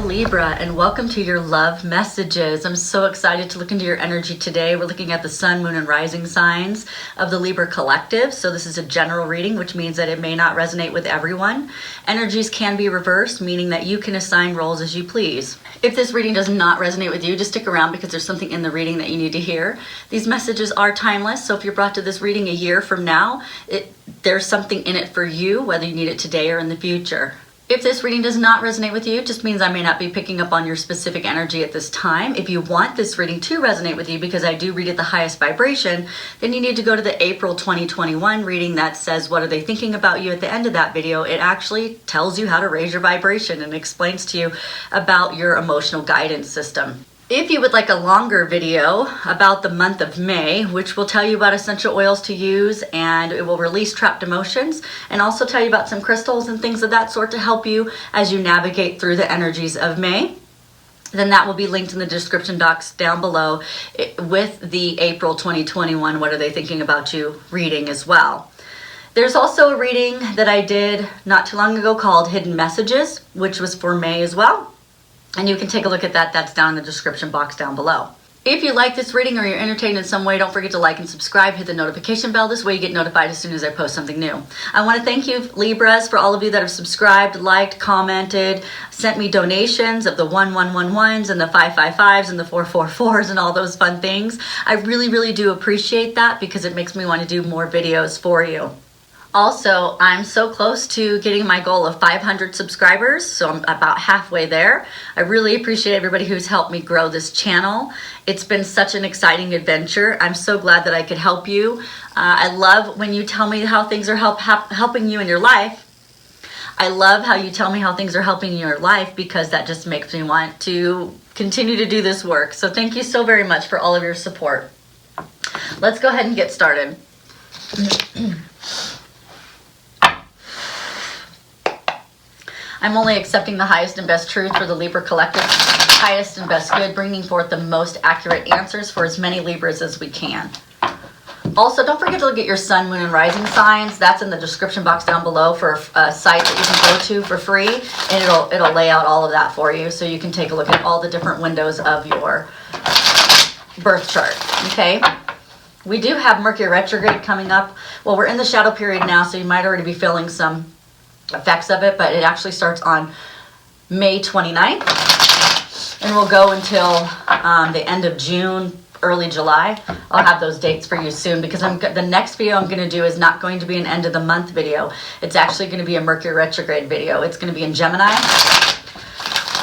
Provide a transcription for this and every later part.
Libra, and welcome to your love messages. I'm so excited to look into your energy today. We're looking at the sun, moon, and rising signs of the Libra collective. So this is a general reading, which means that it may not resonate with everyone. Energies can be reversed, meaning that you can assign roles as you please. If this reading does not resonate with you, just stick around because there's something in the reading that you need to hear. These messages are timeless, so if you're brought to this reading a year from now, there's something in it for you, whether you need it today or in the future. If this reading does not resonate with you, it just means I may not be picking up on your specific energy at this time. If you want this reading to resonate with you, because I do read at the highest vibration, then you need to go to the April 2021 reading that says, what are they thinking about you at the end of that video? It actually tells you how to raise your vibration and explains to you about your emotional guidance system. If you would like a longer video about the month of May, which will tell you about essential oils to use, and it will release trapped emotions, and also tell you about some crystals and things of that sort to help you as you navigate through the energies of May, then that will be linked in the description box down below with the April 2021 What Are They Thinking About You reading as well. There's also a reading that I did not too long ago called Hidden Messages, which was for May as well. And you can take a look at that. That's down in the description box down below. If you like this reading or you're entertained in some way, don't forget to like and subscribe. Hit the notification bell. This way you get notified as soon as I post something new. I want to thank you, Libras, for all of you that have subscribed, liked, commented, sent me donations of the 1111s and the 555s and the 444s and all those fun things. I really, really do appreciate that because it makes me want to do more videos for you. Also, I'm so close to getting my goal of 500 subscribers, so I'm about halfway there. I really appreciate everybody who's helped me grow this channel. It's been such an exciting adventure. I'm so glad that I could help you. I love when you tell me how things are helping you in your life. I love how you tell me how things are helping in your life because that just makes me want to continue to do this work. So thank you so very much for all of your support. Let's go ahead and get started. I'm only accepting the highest and best truth for the Libra collective, highest and best good, bringing forth the most accurate answers for as many Libras as we can. Also, don't forget to look at your sun, moon, and rising signs. That's in the description box down below for a site that you can go to for free, and it'll lay out all of that for you, so you can take a look at all the different windows of your birth chart. Okay. We do have Mercury Retrograde coming up. Well, we're in the shadow period now, so you might already be feeling some effects of it, but it actually starts on May 29th and will go until the end of June, early July. I'll have those dates for you soon because the next video I'm going to do is not going to be an end of the month video. It's actually going to be a Mercury Retrograde video. It's going to be in Gemini,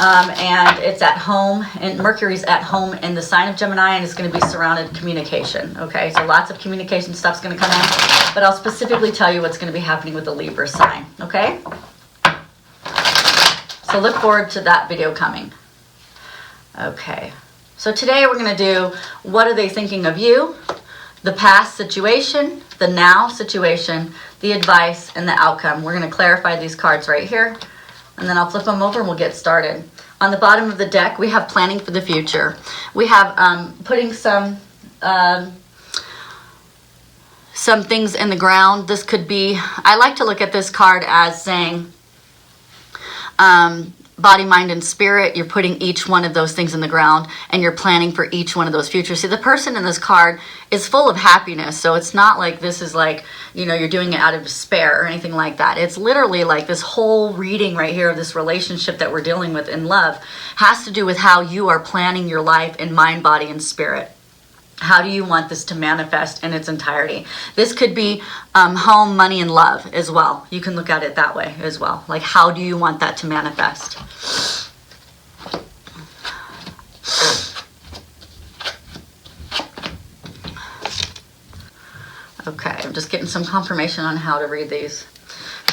and it's at home, and Mercury's at home in the sign of Gemini, and it's going to be surrounded communication. Okay, so lots of communication stuff's going to come in, but I'll specifically tell you what's going to be happening with the Libra sign. Okay, so look forward to that video coming. Okay, so today we're going to do what are they thinking of you, the past situation, the now situation, the advice, and the outcome. We're going to clarify these cards right here, and then I'll flip them over and we'll get started. On the bottom of the deck, we have planning for the future. We have putting some things in the ground. This could be, I like to look at this card as saying body, mind, and spirit. You're putting each one of those things in the ground and you're planning for each one of those futures. See, the person in this card is full of happiness. So it's not like this is like, you know, you're doing it out of despair or anything like that. It's literally like this whole reading right here of this relationship that we're dealing with in love has to do with how you are planning your life in mind, body, and spirit. How do you want this to manifest in its entirety? This could be home, money, and love as well. You can look at it that way as well. Like, how do you want that to manifest? Okay, I'm just getting some confirmation on how to read these.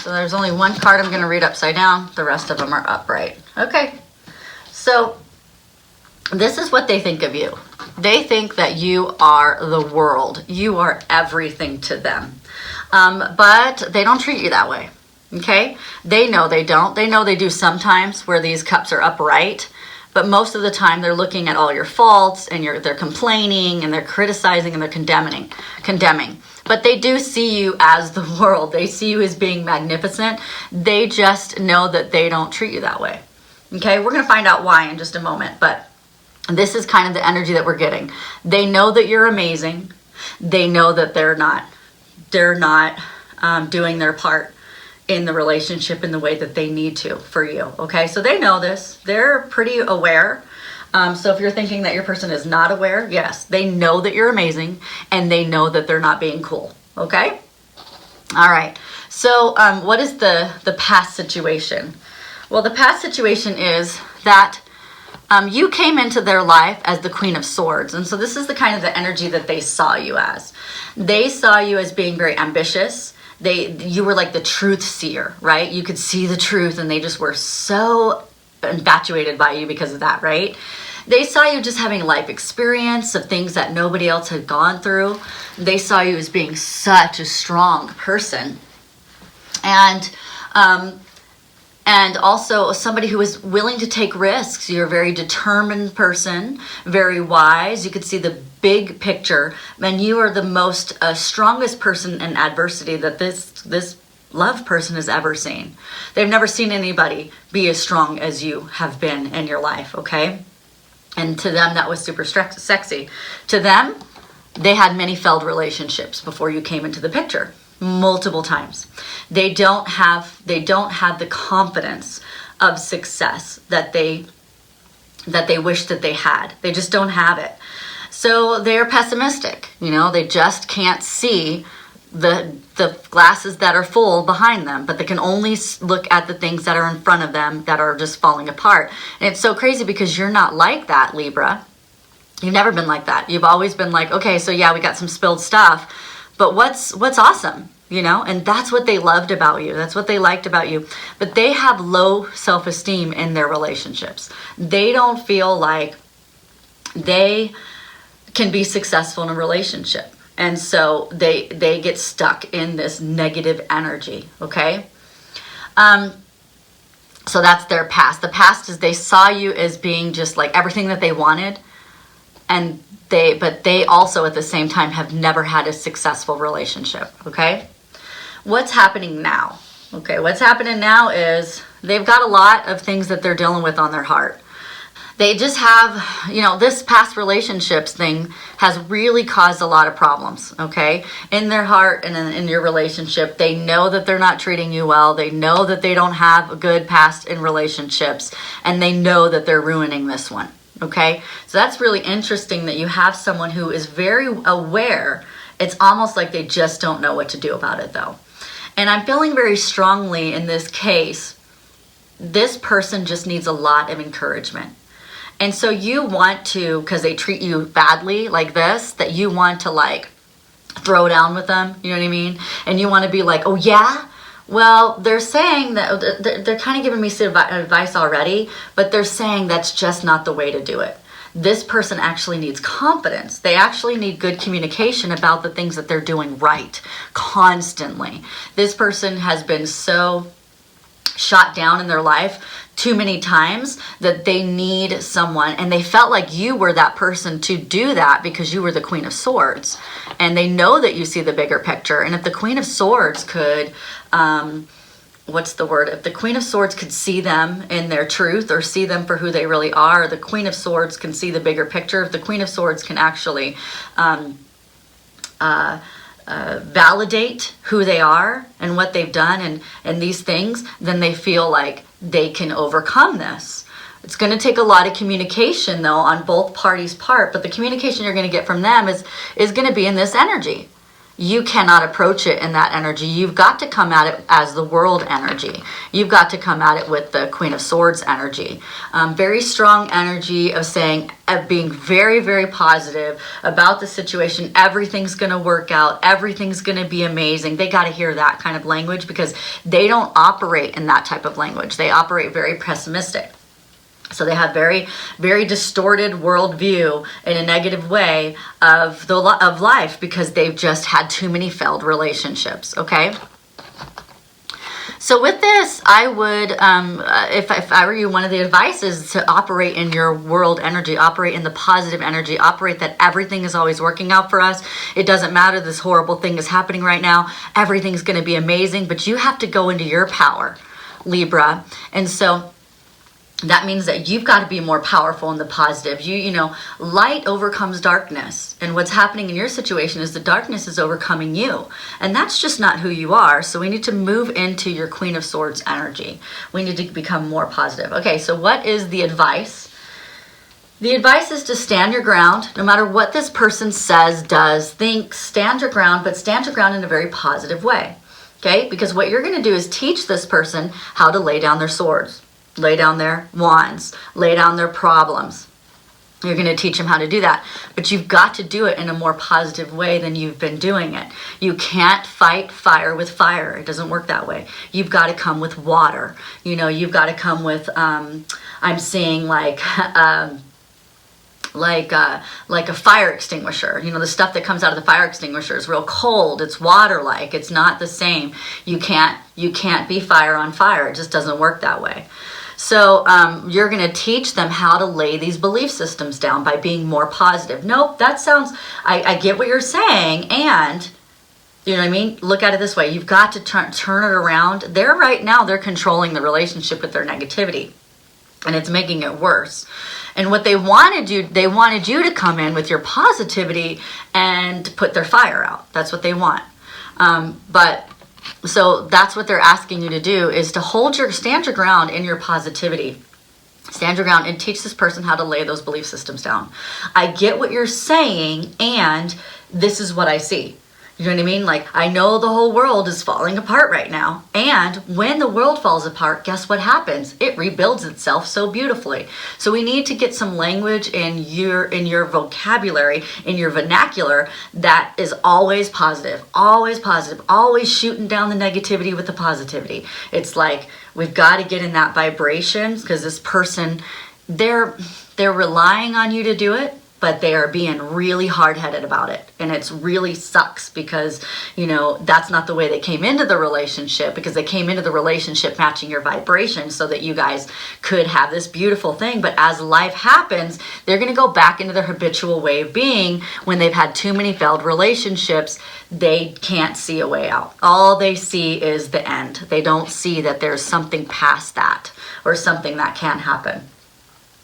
So there's only one card I'm going to read upside down. The rest of them are upright. Okay, so this is what they think of you. They think that you are the world. You are everything to them. But they don't treat you that way. Okay? They know they don't. They know they do sometimes where these cups are upright. But most of the time they're looking at all your faults and they're complaining and they're criticizing and they're condemning. But they do see you as the world. They see you as being magnificent. They just know that they don't treat you that way. Okay, we're going to find out why in just a moment, but this is kind of the energy that we're getting. They know that you're amazing. They know that they're not doing their part in the relationship in the way that they need to for you. Okay, so they know this. They're pretty aware. So if you're thinking that your person is not aware, yes, they know that you're amazing, and they know that they're not being cool. Okay. All right. So what is the past situation? Well, the past situation is that you came into their life as the Queen of Swords. And so this is the kind of the energy that they saw you as. They saw you as being very ambitious. You were like the truth seer, right? You could see the truth, and they just were so infatuated by you because of that, right? They saw you just having life experience of things that nobody else had gone through. They saw you as being such a strong person. And also somebody who was willing to take risks. You're a very determined person, very wise. You could see the big picture, and you are the most strongest person in adversity that this love person has ever seen. They've never seen anybody be as strong as you have been in your life, okay? And to them, that was super sexy. To them, they had many failed relationships before you came into the picture. Multiple times. They don't have the confidence of success that they wish that they had. They just don't have it. So they're pessimistic. They just can't see the glasses that are full behind them, but they can only look at the things that are in front of them that are just falling apart. And it's so crazy because you're not like that, Libra. You've never been like that. You've always been like, okay, so yeah, we got some spilled stuff, but what's awesome, and that's what they loved about you. That's what they liked about you. But they have low self-esteem in their relationships. They don't feel like they can be successful in a relationship. And so they get stuck in this negative energy, okay? So that's their past. The past is they saw you as being just like everything that they wanted, but they also at the same time have never had a successful relationship, okay? What's happening now? Okay, what's happening now is they've got a lot of things that they're dealing with on their heart. They just have, this past relationships thing has really caused a lot of problems, okay? In their heart and in your relationship, they know that they're not treating you well. They know that they don't have a good past in relationships, and they know that they're ruining this one, okay? So that's really interesting that you have someone who is very aware. It's almost like they just don't know what to do about it, though. And I'm feeling very strongly in this case, this person just needs a lot of encouragement. And so you want to, because they treat you badly like this, that you want to like throw down with them, you know what I mean? And you want to be like, oh yeah? Well, they're saying that, they're kind of giving me some advice already, but they're saying that's just not the way to do it. This person actually needs confidence. They actually need good communication about the things that they're doing right constantly. This person has been so shot down in their life too many times that they need someone, and they felt like you were that person to do that because you were the Queen of Swords, and they know that you see the bigger picture. And if the Queen of Swords could if the Queen of Swords could see them in their truth, or see them for who they really are, the Queen of Swords can see the bigger picture. If the Queen of Swords can actually validate who they are and what they've done and these things, then they feel like they can overcome this. It's going to take a lot of communication, though, on both parties' part, but the communication you're going to get from them is going to be in this energy. You cannot approach it in that energy. You've got to come at it as the world energy. You've got to come at it with the Queen of Swords energy. Very strong energy of being very, very positive about the situation. Everything's going to work out. Everything's going to be amazing. They got to hear that kind of language because they don't operate in that type of language. They operate very pessimistic. So they have very, very distorted worldview in a negative way of life because they've just had too many failed relationships, okay? So with this, I would, if I were you, one of the advice is to operate in your world energy, operate in the positive energy, operate that everything is always working out for us. It doesn't matter this horrible thing is happening right now. Everything's going to be amazing, but you have to go into your power, Libra. And so that means that you've got to be more powerful in the positive. You know, light overcomes darkness. And what's happening in your situation is the darkness is overcoming you. And that's just not who you are. So we need to move into your Queen of Swords energy. We need to become more positive. Okay, so what is the advice? The advice is to stand your ground. No matter what this person says, does, thinks, stand your ground, but stand your ground in a very positive way. Okay, because what you're going to do is teach this person how to lay down their swords. Lay down their wands, lay down their problems. You're going to teach them how to do that. But you've got to do it in a more positive way than you've been doing it. You can't fight fire with fire. It doesn't work that way. You've got to come with water. You know, you've got to come with, I'm seeing like a fire extinguisher. You know, the stuff that comes out of the fire extinguisher is real cold. It's water-like. It's not the same. You can't be fire on fire. It just doesn't work that way. So you're going to teach them how to lay these belief systems down by being more positive. Nope, that sounds, I get what you're saying. And, you know what I mean? Look at it this way. You've got to turn it around. Right now, they're controlling the relationship with their negativity. And it's making it worse. And what they wanted you to come in with your positivity and put their fire out. That's what they want. So that's what they're asking you to do, is to stand your ground in your positivity. Stand your ground and teach this person how to lay those belief systems down. I get what you're saying, and this is what I see. You know what I mean? Like, I know the whole world is falling apart right now. And when the world falls apart, guess what happens? It rebuilds itself so beautifully. So we need to get some language in your vocabulary, in your vernacular, that is always positive, always shooting down the negativity with the positivity. It's like, we've got to get in that vibration, because this person, they're relying on you to do it, but they are being really hard-headed about it. And it's really sucks, because, you know, that's not the way they came into the relationship, because they came into the relationship matching your vibration so that you guys could have this beautiful thing. But as life happens, they're going to go back into their habitual way of being. When they've had too many failed relationships, they can't see a way out. All they see is the end. They don't see that there's something past that, or something that can happen.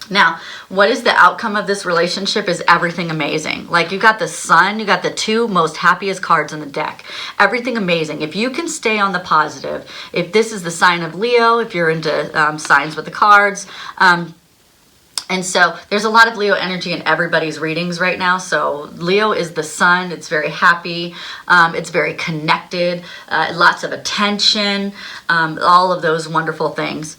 Now, what is the outcome of this relationship is everything amazing. Like, you got the Sun, you got the two most happiest cards in the deck. Everything amazing. If you can stay on the positive, if this is the sign of Leo, if you're into signs with the cards, and so there's a lot of Leo energy in everybody's readings right now. So Leo is the Sun. It's very happy. It's very connected. Lots of attention. All of those wonderful things.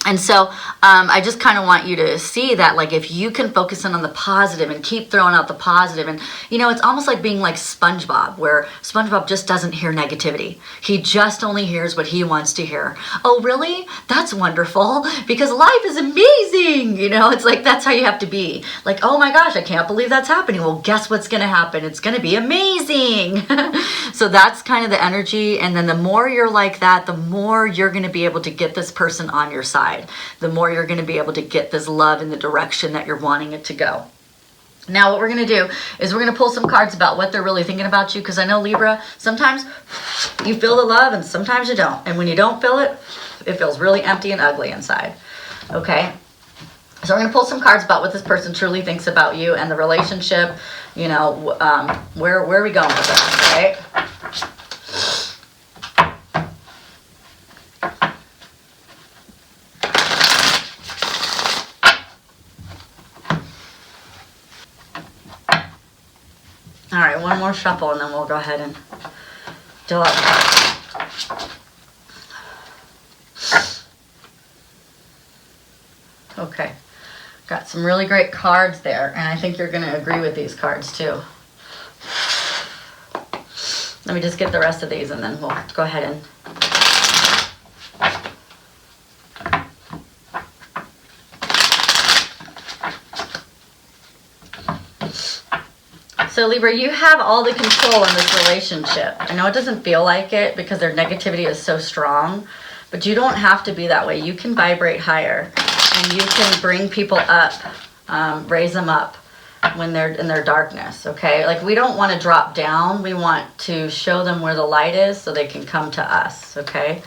And so I just kind of want you to see that, like, if you can focus in on the positive and keep throwing out the positive, and, you know, it's almost like being like SpongeBob, where SpongeBob just doesn't hear negativity. He just only hears what he wants to hear. Oh, really? That's wonderful, because life is amazing. You know, it's like, that's how you have to be. Like, oh my gosh, I can't believe that's happening. Well, guess what's going to happen? It's going to be amazing. So that's kind of the energy. And then the more you're like that, the more you're going to be able to get this person on your side. The more you're going to be able to get this love in the direction that you're wanting it to go. Now, what we're going to do is we're going to pull some cards about what they're really thinking about you, because I know, Libra, sometimes you feel the love and sometimes you don't. And when you don't feel it, it feels really empty and ugly inside. Okay? So we're going to pull some cards about what this person truly thinks about you and the relationship. You know, where are we going with this, right? All right, one more shuffle, and then we'll go ahead and deal out the cards. Okay, got some really great cards there, and I think you're going to agree with these cards too. Let me just get the rest of these, and then we'll go ahead and... So Libra, you have all the control in this relationship. I know it doesn't feel like it because their negativity is so strong, but you don't have to be that way. You can vibrate higher, and you can bring people up, raise them up when they're in their darkness, okay? Like, we don't want to drop down. We want to show them where the light is so they can come to us, okay?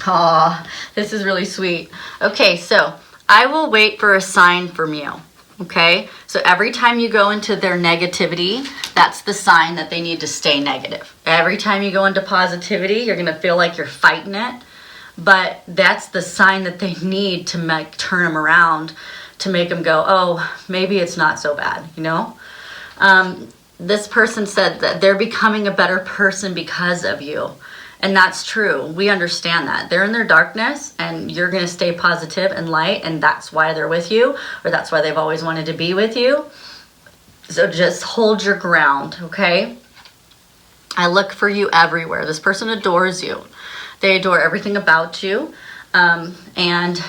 Aw, this is really sweet. Okay, so I will wait for a sign from you. Okay, so every time you go into their negativity, that's the sign that they need to stay negative. Every time you go into positivity, you're going to feel like you're fighting it, but that's the sign that they need to turn them around, to make them go, oh, maybe it's not so bad, you know? This person said that they're becoming a better person because of you. And that's true. We understand that. They're in their darkness and you're going to stay positive and light, and that's why they're with you, or that's why they've always wanted to be with you. So just hold your ground, okay? I look for you everywhere. This person adores you. They adore everything about you. And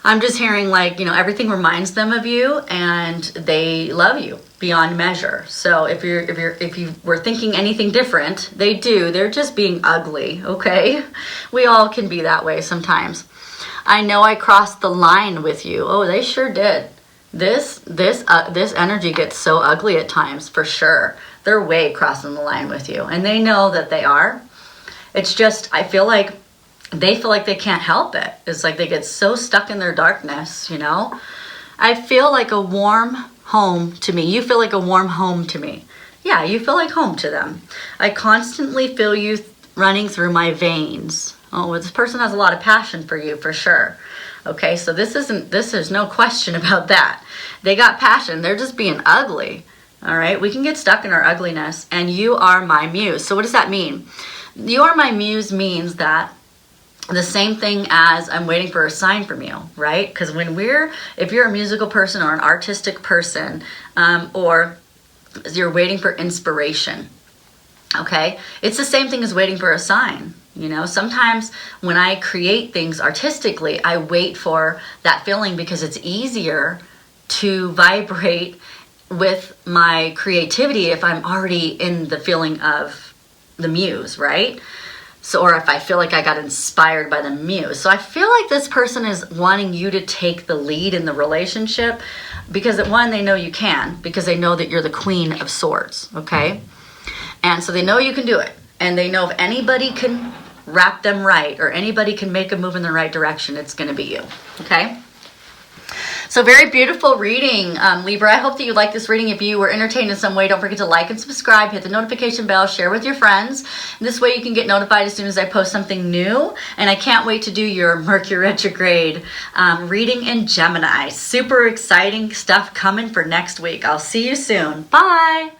I'm just hearing like, you know, everything reminds them of you, and they love you beyond measure. So if you were thinking anything different, they do. They're just being ugly, okay? We all can be that way sometimes. I know I crossed the line with you. Oh, they sure did. This energy gets so ugly at times, for sure. They're way crossing the line with you, and they know that they are. It's just, I feel like they feel like they can't help it. It's like they get so stuck in their darkness, you know? I feel like a warm home to me. You feel like a warm home to me. Yeah, you feel like home to them. I constantly feel you running through my veins. Oh, well, this person has a lot of passion for you, for sure. Okay, so there's no question about that. They got passion. They're just being ugly. All right, we can get stuck in our ugliness, and you are my muse. So what does that mean? You are my muse means that the same thing as I'm waiting for a sign from you, right? Because if you're a musical person or an artistic person, or you're waiting for inspiration, okay? It's the same thing as waiting for a sign. You know, sometimes when I create things artistically, I wait for that feeling because it's easier to vibrate with my creativity if I'm already in the feeling of the muse, right? So, or if I feel like I got inspired by the muse. So I feel like this person is wanting you to take the lead in the relationship because they know you can, because they know that you're the queen of swords, okay? And so they know you can do it. And they know if anybody can wrap them right, or anybody can make a move in the right direction, it's going to be you, okay? So very beautiful reading, Libra. I hope that you like this reading. If you were entertained in some way, don't forget to like and subscribe, hit the notification bell, share with your friends. And this way you can get notified as soon as I post something new. And I can't wait to do your Mercury Retrograde reading in Gemini. Super exciting stuff coming for next week. I'll see you soon. Bye.